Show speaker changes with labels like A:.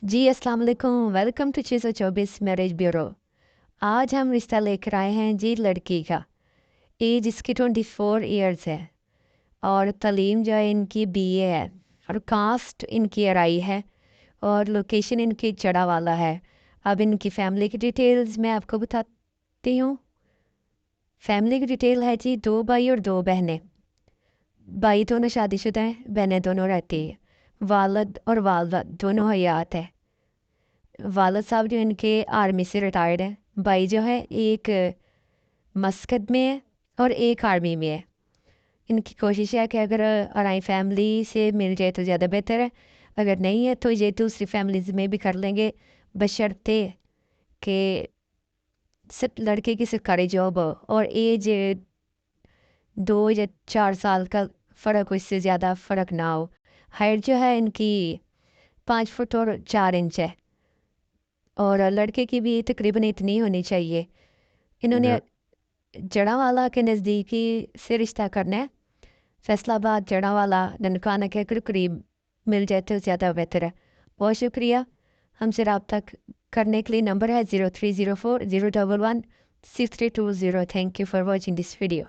A: जी अस्सलाम वालेकुम। Welcome to 624 marriage bureau. आज हम रिश्ता लेकर आए हैं जी लड़की का। एज इसकी 24 इयर्स है और तालीम जो है इनकी बीए है और कास्ट इनकी आरई है और लोकेशन इनकी चढ़ा वाला है। अब इनकी फैमिली की डिटेल्स मैं आपको बताती हूँ। फैमिली की डिटेल है जी, 2 भाई और 2 बहनें। भाई दोनों शादीशुदा हैं, बहनें दोनों रहती हैं। वालिद और वालदा दोनों हयात है। वालिद साहब जो इनके आर्मी से रिटायर्ड हैं। भाई जो है एक मस्कत में है और एक आर्मी में है। इनकी कोशिश है कि अगर अराई फैमिली से मिल जाए तो ज़्यादा बेहतर है, अगर नहीं है तो ये दूसरी फैमिलीज में भी कर लेंगे, बशर्ते कि सिर्फ लड़के की सरकारी जॉब हो और एज 2 या 4 साल का फ़र्क हो, इससे ज़्यादा फ़र्क ना हो। हाइट जो है इनकी 5 फुट और 4 इंच है और लड़के की भी तकरीबन इतनी होनी चाहिए। इन्होंने जड़ावाला के नज़दीकी से रिश्ता करना है। फैसलाबाद, जड़ावाला, ननकाना के करीब मिल जाए तो ज़्यादा बेहतर है। बहुत शुक्रिया। हमसे रब्ता करने के लिए नंबर है 0304 011 6320। Thank you for watching this video.